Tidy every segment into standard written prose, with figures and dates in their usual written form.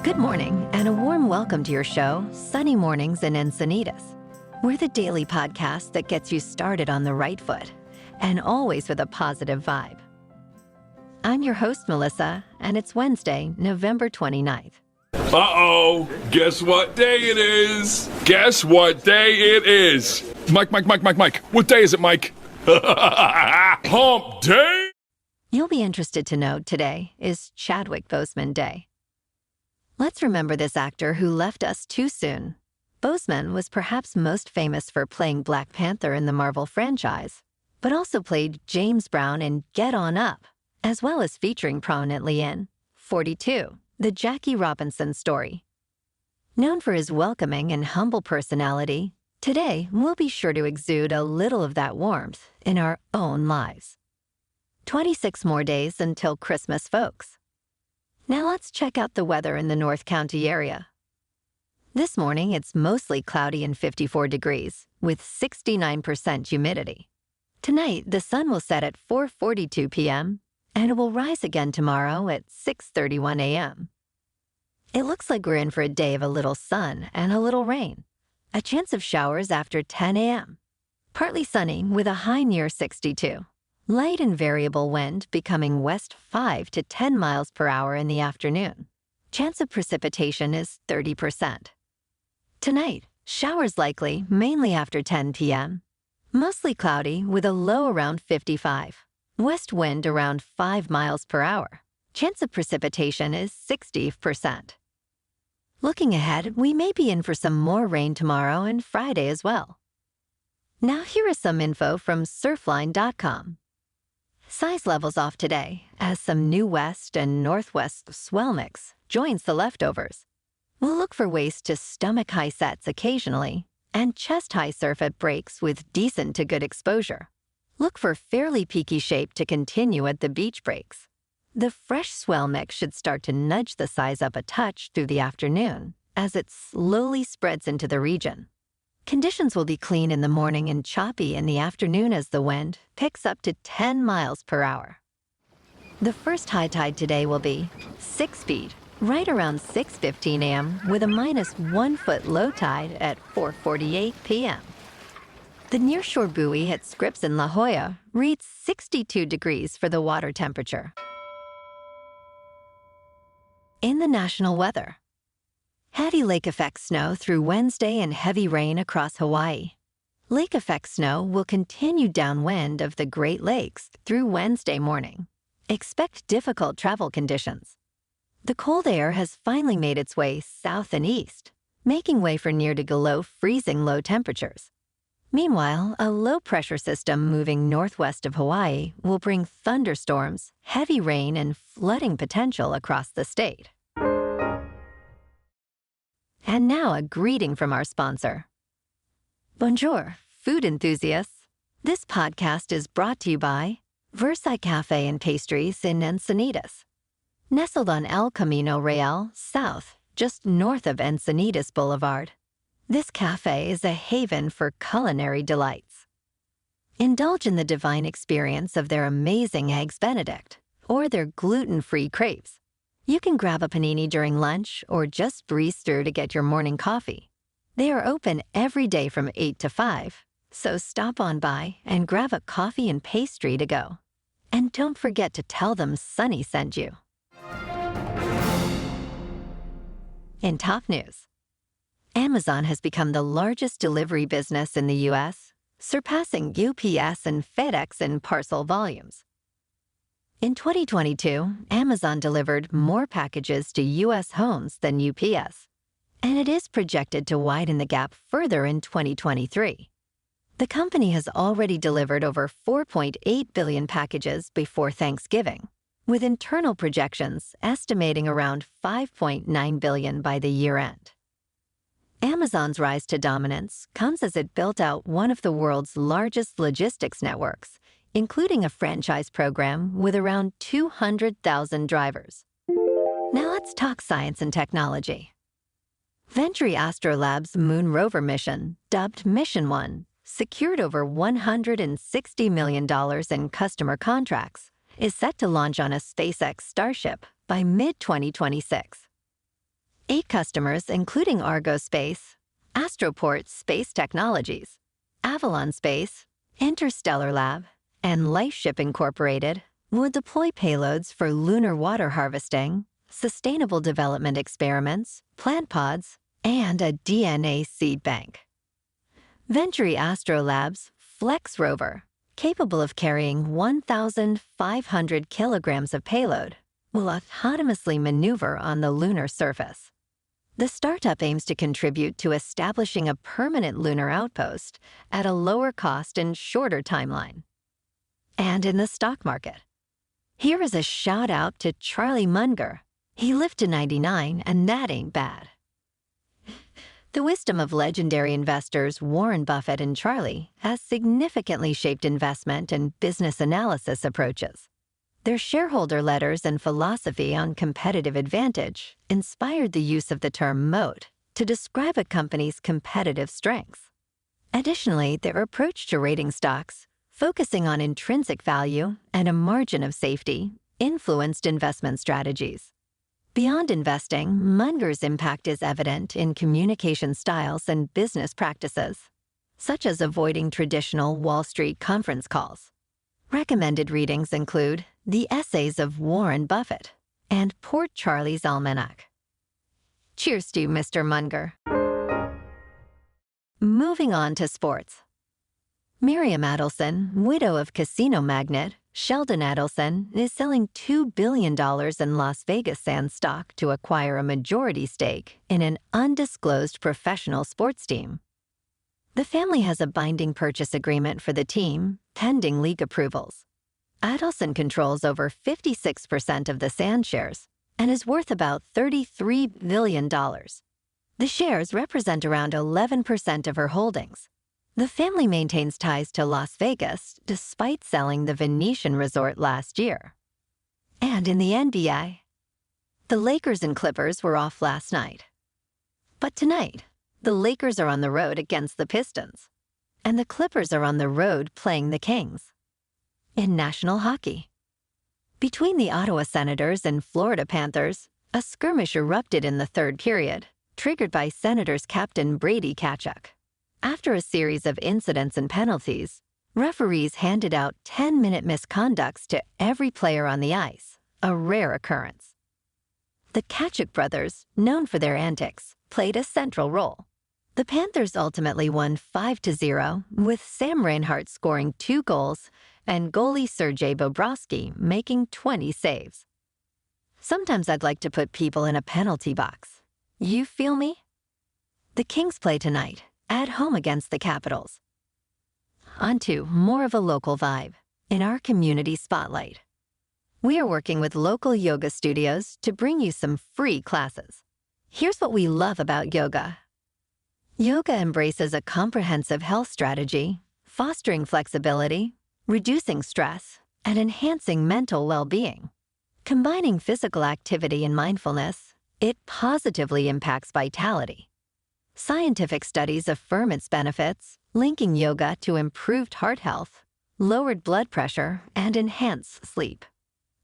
Good morning, and a warm welcome to your show, Sunny Mornings in Encinitas. We're the daily podcast that gets you started on the right foot, and always with a positive vibe. I'm your host, Melissa, and it's Wednesday, November 29th. Uh-oh, guess what day it is? Guess what day it is? Mike, what day is it, Mike? Hump day? You'll be interested to know today is Chadwick Boseman Day. Let's remember this actor who left us too soon. Boseman was perhaps most famous for playing Black Panther in the Marvel franchise, but also played James Brown in Get On Up, as well as featuring prominently in 42, the Jackie Robinson story. Known for his welcoming and humble personality, today we'll be sure to exude a little of that warmth in our own lives. 26 more days until Christmas, folks. Now let's check out the weather in the North County area. This morning, it's mostly cloudy and 54 degrees, with 69% humidity. Tonight, the sun will set at 4:42 p.m., and it will rise again tomorrow at 6:31 a.m. It looks like we're in for a day of a little sun and a little rain. A chance of showers after 10 a.m. Partly sunny with a high near 62. Light and variable wind becoming west 5 to 10 miles per hour in the afternoon. Chance of precipitation is 30%. Tonight, showers likely mainly after 10 p.m. Mostly cloudy with a low around 55. West wind around 5 miles per hour. Chance of precipitation is 60%. Looking ahead, we may be in for some more rain tomorrow and Friday as well. Now here is some info from surfline.com. Size levels off today as some new west and northwest swell mix joins the leftovers. We'll look for waves to stomach-high sets occasionally and chest-high surf at breaks with decent to good exposure. Look for fairly peaky shape to continue at the beach breaks. The fresh swell mix should start to nudge the size up a touch through the afternoon as it slowly spreads into the region. Conditions will be clean in the morning and choppy in the afternoon as the wind picks up to 10 miles per hour. The first high tide today will be 6 feet, right around 6:15 a.m. with a -1 foot low tide at 4:48 p.m. The nearshore buoy at Scripps in La Jolla reads 62 degrees for the water temperature. In the national weather, heavy lake effect snow through Wednesday and heavy rain across Hawaii. Lake effect snow will continue downwind of the Great Lakes through Wednesday morning. Expect difficult travel conditions. The cold air has finally made its way south and east, making way for near to below freezing low temperatures. Meanwhile, a low-pressure system moving northwest of Hawaii will bring thunderstorms, heavy rain, and flooding potential across the state. And now a greeting from our sponsor. Bonjour, food enthusiasts. This podcast is brought to you by Versailles Cafe and Pastries in Encinitas. Nestled on El Camino Real, south, just north of Encinitas Boulevard. This cafe is a haven for culinary delights. Indulge in the divine experience of their amazing Eggs Benedict or their gluten-free crepes. You can grab a panini during lunch or just breeze through to get your morning coffee. They are open every day from 8 to 5, so stop on by and grab a coffee and pastry to go. And don't forget to tell them Sunny sent you. In top news, Amazon has become the largest delivery business in the U.S., surpassing UPS and FedEx in parcel volumes. In 2022, Amazon delivered more packages to U.S. homes than UPS, and it is projected to widen the gap further in 2023. The company has already delivered over 4.8 billion packages before Thanksgiving, with internal projections estimating around 5.9 billion by the year-end. Amazon's rise to dominance comes as it built out one of the world's largest logistics networks, including a franchise program with around 200,000 drivers. Now let's talk science and technology. Venturi Astrolab's Moon rover mission, dubbed Mission 1, secured over $160 million in customer contracts, is set to launch on a SpaceX Starship by mid-2026. 8 customers, including Argo Space, Astroport Space Technologies, Avalon Space, Interstellar Lab, and LifeShip Incorporated, would deploy payloads for lunar water harvesting, sustainable development experiments, plant pods, and a DNA seed bank. Venturi Astrolab's Flex rover, capable of carrying 1,500 kilograms of payload, will autonomously maneuver on the lunar surface. The startup aims to contribute to establishing a permanent lunar outpost at a lower cost and shorter timeline. And in the stock market, here is a shout out to Charlie Munger. He lived to 99, and that ain't bad. The wisdom of legendary investors Warren Buffett and Charlie has significantly shaped investment and business analysis approaches. Their shareholder letters and philosophy on competitive advantage inspired the use of the term moat to describe a company's competitive strengths. Additionally, their approach to rating stocks, focusing on intrinsic value and a margin of safety, influenced investment strategies. Beyond investing, Munger's impact is evident in communication styles and business practices, such as avoiding traditional Wall Street conference calls. Recommended readings include The Essays of Warren Buffett and Port Charlie's Almanac. Cheers to you, Mr. Munger. Moving on to sports. Miriam Adelson, widow of casino magnate Sheldon Adelson, is selling $2 billion in Las Vegas Sands stock to acquire a majority stake in an undisclosed professional sports team. The family has a binding purchase agreement for the team, pending league approvals. Adelson controls over 56% of the Sands shares and is worth about $33 billion. The shares represent around 11% of her holdings. The family maintains ties to Las Vegas despite selling the Venetian resort last year. And in the NBA, the Lakers and Clippers were off last night. But tonight, the Lakers are on the road against the Pistons, and the Clippers are on the road playing the Kings. In national hockey, between the Ottawa Senators and Florida Panthers, a skirmish erupted in the third period, triggered by Senators captain Brady Tkachuk. After a series of incidents and penalties, referees handed out 10-minute misconducts to every player on the ice, a rare occurrence. The Tkachuk brothers, known for their antics, played a central role. The Panthers ultimately won 5-0, with Sam Reinhart scoring 2 goals and goalie Sergei Bobrovsky making 20 saves. Sometimes I'd like to put people in a penalty box. You feel me? The Kings play tonight, at home against the Capitals. On to more of a local vibe, in our community spotlight. We are working with local yoga studios to bring you some free classes. Here's what we love about yoga. Yoga embraces a comprehensive health strategy, fostering flexibility, reducing stress, and enhancing mental well-being. Combining physical activity and mindfulness, it positively impacts vitality. Scientific studies affirm its benefits, linking yoga to improved heart health, lowered blood pressure, and enhanced sleep.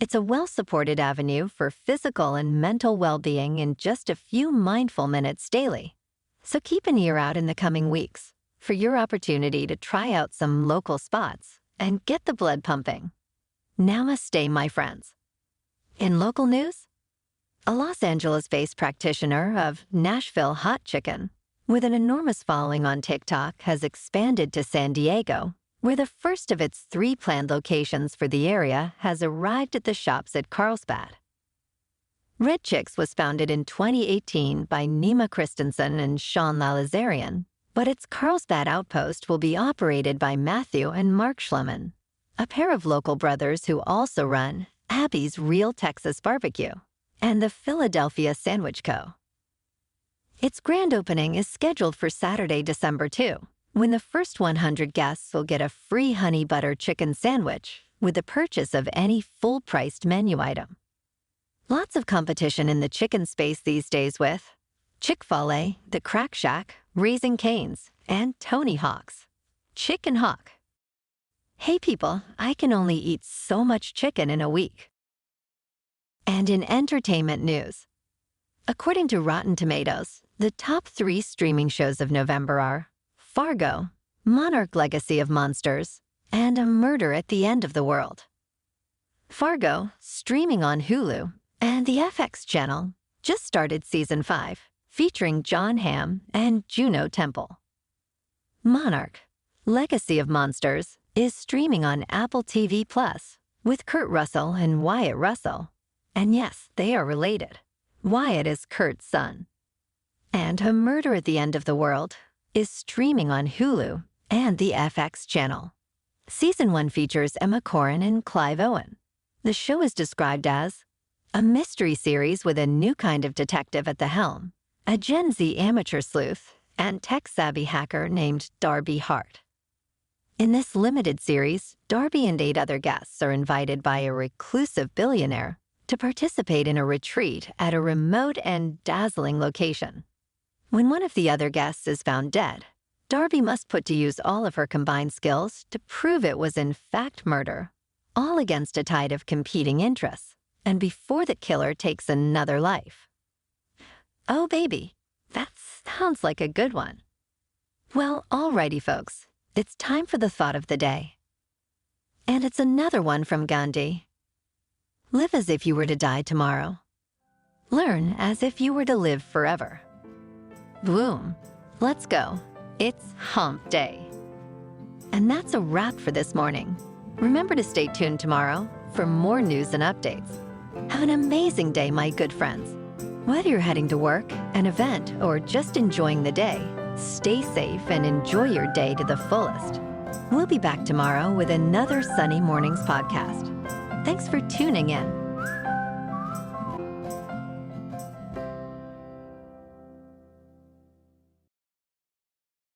It's a well-supported avenue for physical and mental well-being in just a few mindful minutes daily. So keep an ear out in the coming weeks for your opportunity to try out some local spots and get the blood pumping. Namaste, my friends. In local news, a Los Angeles-based practitioner of Nashville hot chicken, with an enormous following on TikTok, has expanded to San Diego, where the first of its 3 planned locations for the area has arrived at the shops at Carlsbad. Red Chicks was founded in 2018 by Nima Christensen and Sean Lalazarian, but its Carlsbad outpost will be operated by Matthew and Mark Schleman, a pair of local brothers who also run Abby's Real Texas Barbecue and the Philadelphia Sandwich Co. Its grand opening is scheduled for Saturday, December 2, when the first 100 guests will get a free honey butter chicken sandwich with the purchase of any full-priced menu item. Lots of competition in the chicken space these days with Chick-fil-A, The Crack Shack, Raising Cane's, and Tony Hawk's. Chicken Hawk. Hey people, I can only eat so much chicken in a week. And in entertainment news, According to Rotten Tomatoes, the top 3 streaming shows of November are Fargo, Monarch: Legacy of Monsters, and A Murder at the End of the World. Fargo, streaming on Hulu and the FX channel, just started season 5, featuring Jon Hamm and Juno Temple. Monarch: Legacy of Monsters is streaming on Apple TV Plus with Kurt Russell and Wyatt Russell. And yes, they are related. Wyatt is Kurt's son. And A Murder at the End of the World is streaming on Hulu and the FX channel. Season 1 features Emma Corrin and Clive Owen. The show is described as a mystery series with a new kind of detective at the helm, a Gen Z amateur sleuth, and tech-savvy hacker named Darby Hart. In this limited series, Darby and 8 other guests are invited by a reclusive billionaire to participate in a retreat at a remote and dazzling location. When one of the other guests is found dead, Darby must put to use all of her combined skills to prove it was in fact murder, all against a tide of competing interests, and before the killer takes another life. Oh, baby, that sounds like a good one. Well, alrighty, folks, it's time for the thought of the day. And it's another one from Gandhi. Live as if you were to die tomorrow. Learn as if you were to live forever. Boom. Let's go. It's hump day. And that's a wrap for this morning. Remember to stay tuned tomorrow for more news and updates. Have an amazing day, my good friends. Whether you're heading to work, an event, or just enjoying the day, stay safe and enjoy your day to the fullest. We'll be back tomorrow with another Sunny Mornings podcast. Thanks for tuning in.